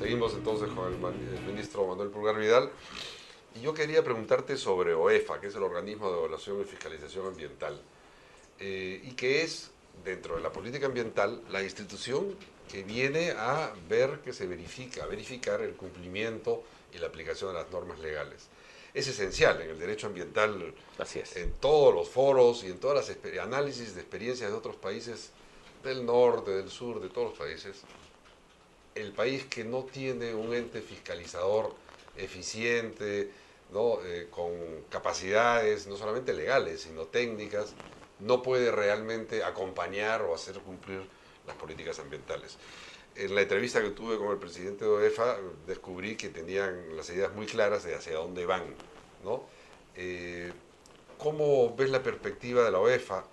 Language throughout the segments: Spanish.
Seguimos entonces con el ministro Manuel Pulgar Vidal. Y yo quería preguntarte sobre OEFA, que es el Organismo de Evaluación y Fiscalización Ambiental, y que es, dentro de la política ambiental, la institución que viene a ver que se verificar el cumplimiento y la aplicación de las normas legales. Es esencial en el derecho ambiental, Así es. en todos los foros y en todas las análisis de experiencias de otros países del norte, del sur, de todos los países. El país que no tiene un ente fiscalizador eficiente, ¿no? Con capacidades no solamente legales, sino técnicas, no puede realmente acompañar o hacer cumplir las políticas ambientales. En la entrevista que tuve con el presidente de OEFA, descubrí que tenían las ideas muy claras de hacia dónde van, ¿no? ¿Cómo ves la perspectiva de la OEFA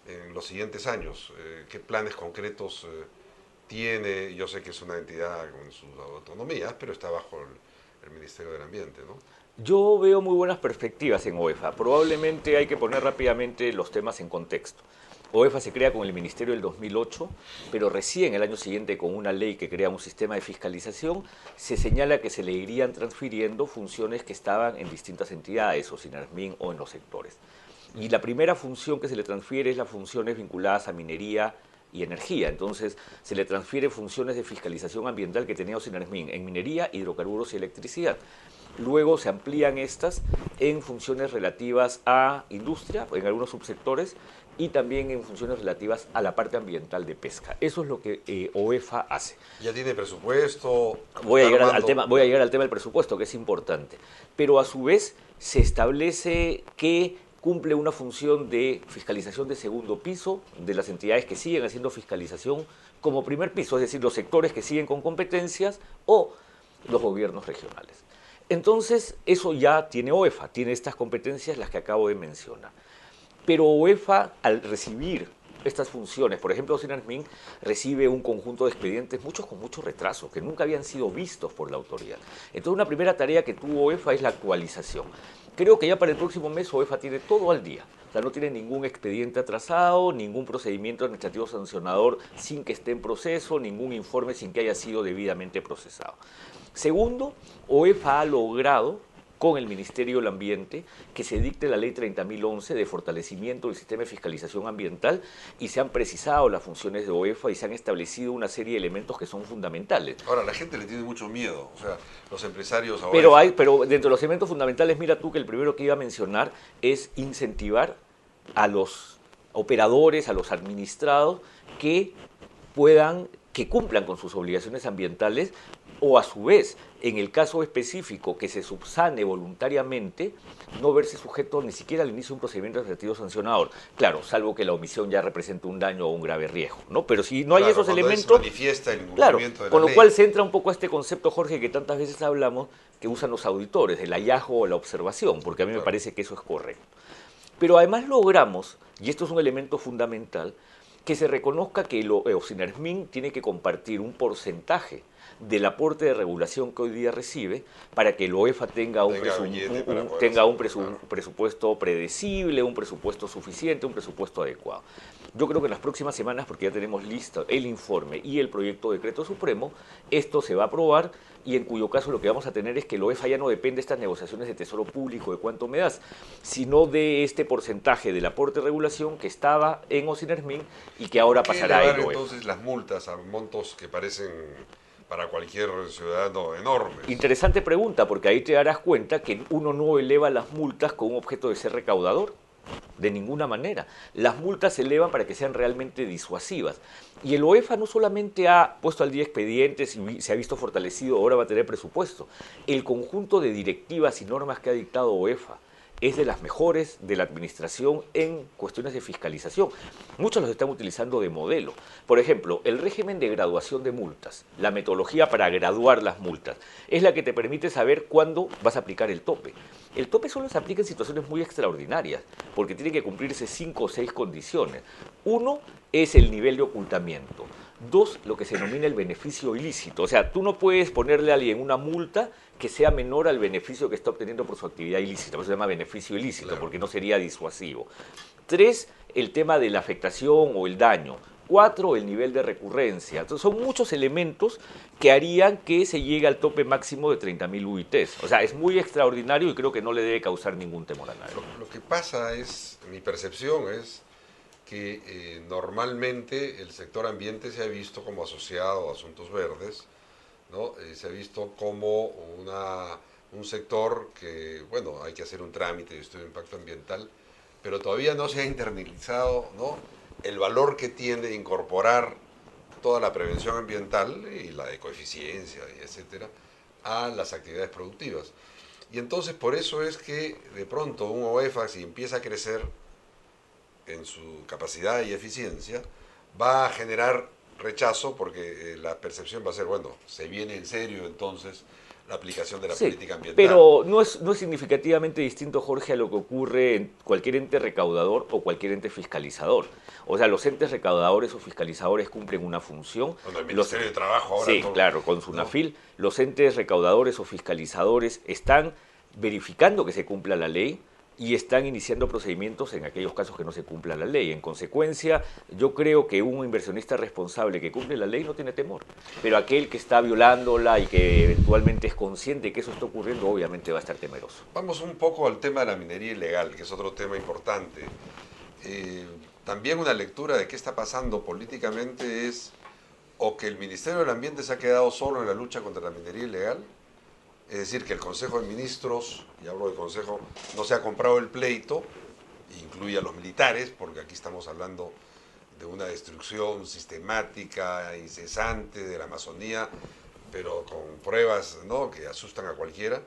en los siguientes años? ¿Qué planes concretos tiene? Yo sé que es una entidad con sus autonomías, pero está bajo el Ministerio del Ambiente, ¿no? Yo veo muy buenas perspectivas en OEFA. Probablemente hay que poner rápidamente los temas en contexto. OEFA se crea con el Ministerio del 2008, pero recién el año siguiente, con una ley que crea un sistema de fiscalización, se señala que se le irían transfiriendo funciones que estaban en distintas entidades, o SINARMIN o en los sectores. Y la primera función que se le transfiere es las funciones vinculadas a minería y energía. Entonces, se le transfiere funciones de fiscalización ambiental que tenía SINARMIN en minería, hidrocarburos y electricidad. Luego se amplían estas en funciones relativas a industria, en algunos subsectores, y también en funciones relativas a la parte ambiental de pesca. Eso es lo que OEFA hace. ¿Ya tiene presupuesto? Voy a llegar al tema del presupuesto, que es importante. Pero a su vez se establece que cumple una función de fiscalización de segundo piso de las entidades que siguen haciendo fiscalización como primer piso, es decir, los sectores que siguen con competencias o los gobiernos regionales. Entonces, eso ya tiene OEFA, tiene estas competencias, las que acabo de mencionar. Pero OEFA, al recibir estas funciones, por ejemplo, SINARMIN recibe un conjunto de expedientes, muchos con mucho retraso, que nunca habían sido vistos por la autoridad. Entonces, una primera tarea que tuvo OEFA es la actualización. Creo que ya para el próximo mes OEFA tiene todo al día. O sea, no tiene ningún expediente atrasado, ningún procedimiento administrativo sancionador sin que esté en proceso, ningún informe sin que haya sido debidamente procesado. Segundo, OEFA ha logrado, con el Ministerio del Ambiente, que se dicte la Ley 30.011 de fortalecimiento del sistema de fiscalización ambiental y se han precisado las funciones de OEFA y se han establecido una serie de elementos que son fundamentales. Ahora, la gente le tiene mucho miedo, o sea, los empresarios a Pero, OEFA. pero dentro de los elementos fundamentales, mira tú que el primero que iba a mencionar es incentivar a los operadores, a los administrados que cumplan con sus obligaciones ambientales, o a su vez, en el caso específico que se subsane voluntariamente, no verse sujeto ni siquiera al inicio de un procedimiento administrativo sancionador. Claro, salvo que la omisión ya represente un daño o un grave riesgo, ¿no? Pero si no hay esos elementos, Manifiesta el claro, incumplimiento de la con lo ley. cual se entra un poco a este concepto, Jorge, que tantas veces hablamos, que usan los auditores, el hallazgo o la observación, porque a mí me parece que eso es correcto. Pero además logramos, y esto es un elemento fundamental, que se reconozca que SINARMIN tiene que compartir un porcentaje del aporte de regulación que hoy día recibe para que el OEFA tenga un presupuesto predecible, un presupuesto suficiente, un presupuesto adecuado. Yo creo que en las próximas semanas, porque ya tenemos listo el informe y el proyecto de decreto supremo, esto se va a aprobar y en cuyo caso lo que vamos a tener es que el OEFA ya no depende de estas negociaciones de Tesoro Público, de cuánto me das, sino de este porcentaje del aporte de regulación que estaba en SINARMIN y que ahora pasará en OEFA. Entonces las multas a montos que parecen para cualquier ciudadano enormes. Interesante pregunta, porque ahí te darás cuenta que uno no eleva las multas con un objeto de ser recaudador. De ninguna manera. Las multas se elevan para que sean realmente disuasivas. Y el OEFA no solamente ha puesto al día expedientes y se ha visto fortalecido, ahora va a tener presupuesto. El conjunto de directivas y normas que ha dictado OEFA es de las mejores de la administración en cuestiones de fiscalización. Muchos los están utilizando de modelo. Por ejemplo, el régimen de graduación de multas, la metodología para graduar las multas, es la que te permite saber cuándo vas a aplicar el tope. El tope solo se aplica en situaciones muy extraordinarias, porque tiene que cumplirse 5 o 6 condiciones. Uno es el nivel de ocultamiento. 2, lo que se denomina el beneficio ilícito. O sea, tú no puedes ponerle a alguien una multa que sea menor al beneficio que está obteniendo por su actividad ilícita. Por eso se llama beneficio ilícito, claro, porque no sería disuasivo. 3, el tema de la afectación o el daño. 4, el nivel de recurrencia. Entonces son muchos elementos que harían que se llegue al tope máximo de 30.000 UITs. O sea, es muy extraordinario y creo que no le debe causar ningún temor a nadie. Lo que pasa es, mi percepción es que normalmente el sector ambiente se ha visto como asociado a asuntos verdes, ¿no? Se ha visto como un sector que, bueno, hay que hacer un trámite de estudio de impacto ambiental, pero todavía no se ha internalizado, ¿no?, el valor que tiene incorporar toda la prevención ambiental y la ecoeficiencia, y etcétera, a las actividades productivas. Y entonces por eso es que de pronto un OEFA, si empieza a crecer en su capacidad y eficiencia, va a generar rechazo porque la percepción va a ser, bueno, se viene en serio entonces la aplicación de la política ambiental. Pero no es significativamente distinto, Jorge, a lo que ocurre en cualquier ente recaudador o cualquier ente fiscalizador. O sea, los entes recaudadores o fiscalizadores cumplen una función. Bueno, el Ministerio de Trabajo ahora... Sí, claro, con SUNAFIL, ¿no? Los entes recaudadores o fiscalizadores están verificando que se cumpla la ley y están iniciando procedimientos en aquellos casos que no se cumpla la ley. En consecuencia, yo creo que un inversionista responsable que cumple la ley no tiene temor, pero aquel que está violándola y que eventualmente es consciente que eso está ocurriendo, obviamente va a estar temeroso. Vamos un poco al tema de la minería ilegal, que es otro tema importante. También una lectura de qué está pasando políticamente es o que el Ministerio del Ambiente se ha quedado solo en la lucha contra la minería ilegal, es decir, que el Consejo de Ministros, y hablo de Consejo, no se ha comprado el pleito, incluye a los militares, porque aquí estamos hablando de una destrucción sistemática, incesante de la Amazonía, pero con pruebas, ¿no?, que asustan a cualquiera.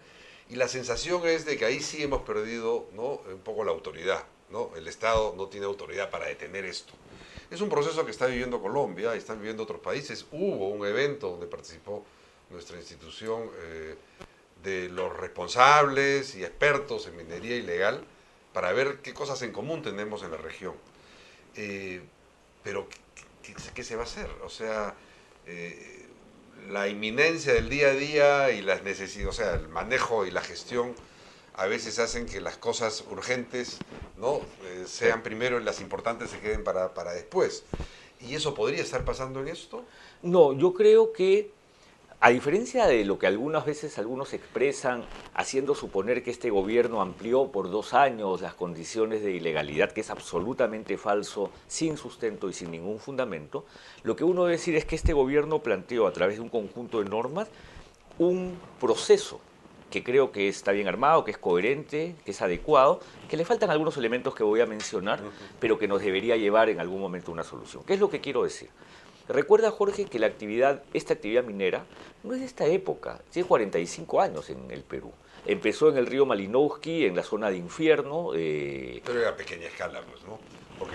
Y la sensación es de que ahí sí hemos perdido, ¿no?, un poco la autoridad, ¿no? El Estado no tiene autoridad para detener esto. Es un proceso que está viviendo Colombia y están viviendo otros países. Hubo un evento donde participó nuestra institución de los responsables y expertos en minería ilegal para ver qué cosas en común tenemos en la región. Pero, ¿qué se va a hacer? O sea, la inminencia del día a día y las necesidades, o sea, el manejo y la gestión a veces hacen que las cosas urgentes, ¿no?, sean primero y las importantes se queden para después. ¿Y eso podría estar pasando en esto? No, yo creo que, a diferencia de lo que algunas veces algunos expresan, haciendo suponer que este gobierno amplió por 2 años las condiciones de ilegalidad, que es absolutamente falso, sin sustento y sin ningún fundamento, lo que uno debe decir es que este gobierno planteó a través de un conjunto de normas un proceso que creo que está bien armado, que es coherente, que es adecuado, que le faltan algunos elementos que voy a mencionar, pero que nos debería llevar en algún momento a una solución. ¿Qué es lo que quiero decir? Recuerda, Jorge, que esta actividad minera no es de esta época, tiene 45 años en el Perú. Empezó en el río Malinowski, en la zona de Infierno. Pero era a pequeña escala, pues, ¿no?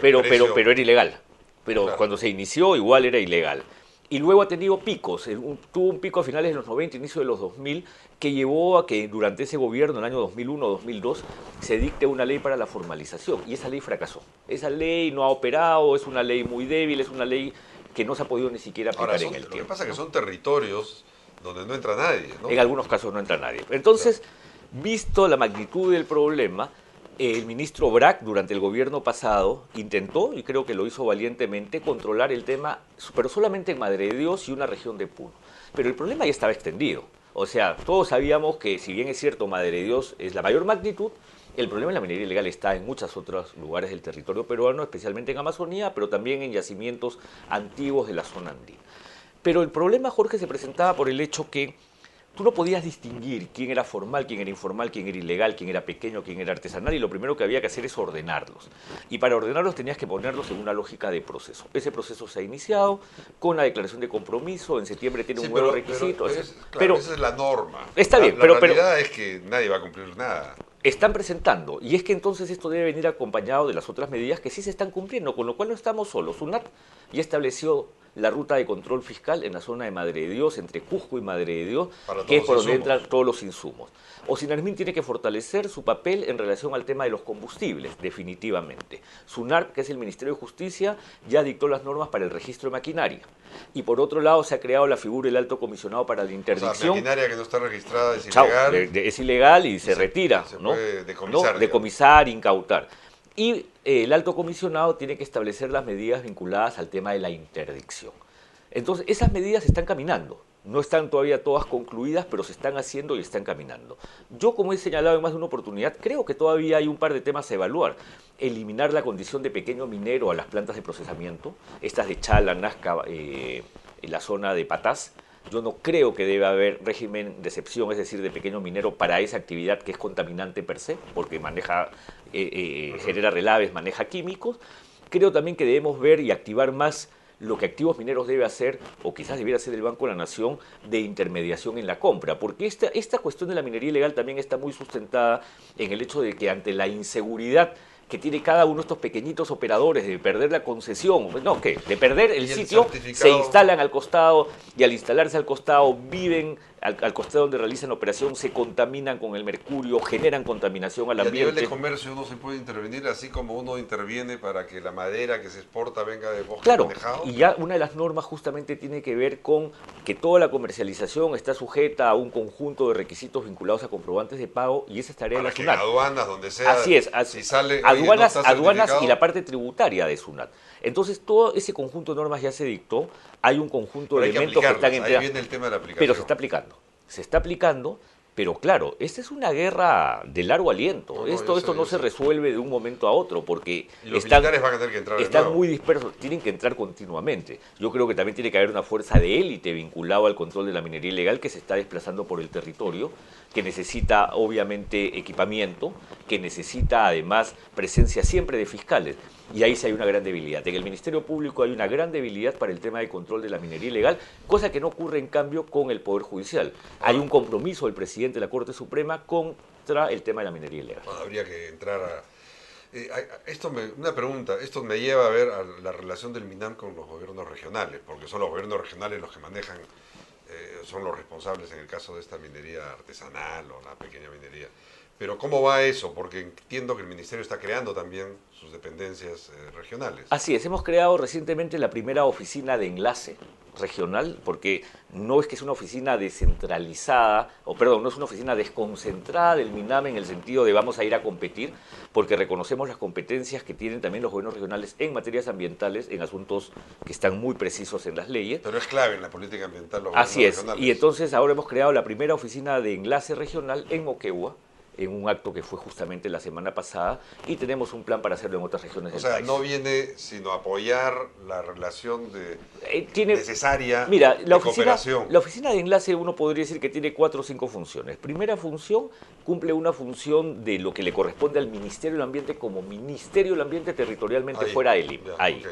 Pero era ilegal. Pero claro, cuando se inició igual era ilegal. Y luego ha tenido picos, tuvo un pico a finales de los 90, inicio de los 2000, que llevó a que durante ese gobierno, en el año 2001-2002, se dicte una ley para la formalización. Y esa ley fracasó. Esa ley no ha operado, es una ley muy débil, es una ley que no se ha podido ni siquiera aplicar en el tiempo. Lo que pasa es que son territorios donde no entra nadie, ¿no? En algunos casos no entra nadie. Entonces, visto la magnitud del problema, el ministro Brac, durante el gobierno pasado, intentó, y creo que lo hizo valientemente, controlar el tema, pero solamente en Madre de Dios y una región de Puno. Pero el problema ya estaba extendido. O sea, todos sabíamos que, si bien es cierto, Madre de Dios es la mayor magnitud, el problema de la minería ilegal está en muchos otros lugares del territorio peruano, especialmente en Amazonía, pero también en yacimientos antiguos de la zona andina. Pero el problema, Jorge, se presentaba por el hecho que tú no podías distinguir quién era formal, quién era informal, quién era ilegal, quién era pequeño, quién era artesanal, y lo primero que había que hacer es ordenarlos. Y para ordenarlos tenías que ponerlos en una lógica de proceso. Ese proceso se ha iniciado con la declaración de compromiso, en septiembre tiene un nuevo requisito. Pero esa es la norma. Está bien, la realidad es que nadie va a cumplir nada. Están presentando, y es que entonces esto debe venir acompañado de las otras medidas que sí se están cumpliendo, con lo cual no estamos solos. SUNAT ya estableció la ruta de control fiscal en la zona de Madre de Dios, entre Cusco y Madre de Dios, que es por donde entran todos los insumos. Osinarmin tiene que fortalecer su papel en relación al tema de los combustibles, definitivamente. SUNARP, que es el Ministerio de Justicia, ya dictó las normas para el registro de maquinaria. Y por otro lado se ha creado la figura del alto comisionado para la interdicción. O sea, maquinaria que no está registrada es ilegal. Es ilegal y se retira, se ¿no? puede decomisar. ¿no? Decomisar, incautar. Y el alto comisionado tiene que establecer las medidas vinculadas al tema de la interdicción. Entonces, esas medidas están caminando. No están todavía todas concluidas, pero se están haciendo y están caminando. Yo, como he señalado en más de una oportunidad, creo que todavía hay un par de temas a evaluar. Eliminar la condición de pequeño minero a las plantas de procesamiento, estas de Chala, Nazca, en la zona de Patás. Yo no creo que deba haber régimen de excepción, es decir, de pequeño minero para esa actividad que es contaminante per se, porque genera relaves, maneja químicos. Creo también que debemos ver y activar más lo que Activos Mineros debe hacer, o quizás debiera hacer el Banco de la Nación, de intermediación en la compra, porque esta cuestión de la minería ilegal también está muy sustentada en el hecho de que ante la inseguridad que tiene cada uno de estos pequeñitos operadores de perder la concesión, no, ¿qué? De perder el sitio, se instalan al costado y al instalarse al costado viven al costado donde realizan la operación, se contaminan con el mercurio, generan contaminación al ambiente. Y a nivel de comercio uno se puede intervenir, así como uno interviene para que la madera que se exporta venga de bosque manejado. Y ya una de las normas justamente tiene que ver con que toda la comercialización está sujeta a un conjunto de requisitos vinculados a comprobantes de pago, y esa es tarea de la SUNAT. Aduanas, donde sea. Así es, si sale, aduanas, oye, ¿no aduanas y la parte tributaria de SUNAT. Entonces, todo ese conjunto de normas ya se dictó, hay un conjunto de elementos que están ahí viene el tema de la aplicación. Pero se está aplicando, pero claro, esta es una guerra de largo aliento. Esto no se resuelve de un momento a otro, porque y los militares van a tener que entrar están muy dispersos, tienen que entrar continuamente. Yo creo que también tiene que haber una fuerza de élite vinculada al control de la minería ilegal que se está desplazando por el territorio, que necesita obviamente equipamiento, que necesita además presencia siempre de fiscales. Y ahí sí hay una gran debilidad. En el Ministerio Público hay una gran debilidad para el tema de control de la minería ilegal, cosa que no ocurre en cambio con el Poder Judicial. Hay un compromiso del presidente de la Corte Suprema contra el tema de la minería ilegal. Bueno, habría que entrar a... una pregunta, esto me lleva a ver a la relación del MINAM con los gobiernos regionales, porque son los gobiernos regionales los que manejan, son los responsables en el caso de esta minería artesanal o la pequeña minería. Pero ¿cómo va eso? Porque entiendo que el Ministerio está creando también sus dependencias regionales. Así es, hemos creado recientemente la primera oficina de enlace regional, porque no es que es una oficina descentralizada, no es una oficina desconcentrada del MINAM en el sentido de vamos a ir a competir, porque reconocemos las competencias que tienen también los gobiernos regionales en materias ambientales, en asuntos que están muy precisos en las leyes. Pero es clave en la política ambiental los gobiernos regionales. Así es, y entonces ahora hemos creado la primera oficina de enlace regional en Moquegua, en un acto que fue justamente la semana pasada, y tenemos un plan para hacerlo en otras regiones del país. O sea, no viene sino apoyar la relación necesaria de cooperación. La oficina de enlace uno podría decir que tiene 4 o 5 funciones. Primera función, cumple una función de lo que le corresponde al Ministerio del Ambiente como Ministerio del Ambiente territorialmente fuera del INPE. Okay.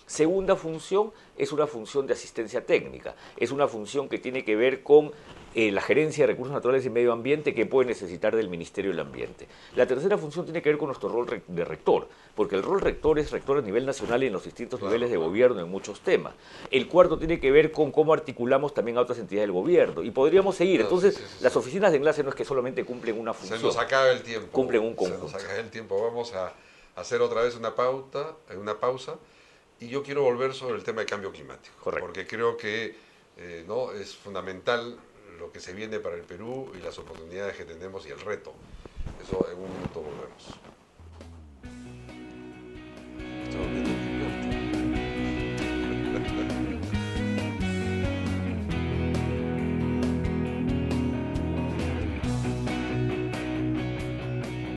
Segunda función es una función de asistencia técnica. Es una función que tiene que ver con la gerencia de recursos naturales y medio ambiente que puede necesitar del Ministerio del Ambiente. La tercera función tiene que ver con nuestro rol de rector, porque el rol rector es rector a nivel nacional y en los distintos niveles de gobierno en muchos temas. El cuarto tiene que ver con cómo articulamos también a otras entidades del gobierno, y podríamos seguir. Entonces, las oficinas de enlace no es que solamente cumplen una función. Se nos acaba el tiempo. Cumplen un conjunto. Se nos acaba el tiempo. Vamos a hacer otra vez una pausa, y yo quiero volver sobre el tema de cambio climático. Correcto. Porque creo que es fundamental lo que se viene para el Perú y las oportunidades que tenemos y el reto. Eso en un minuto volvemos.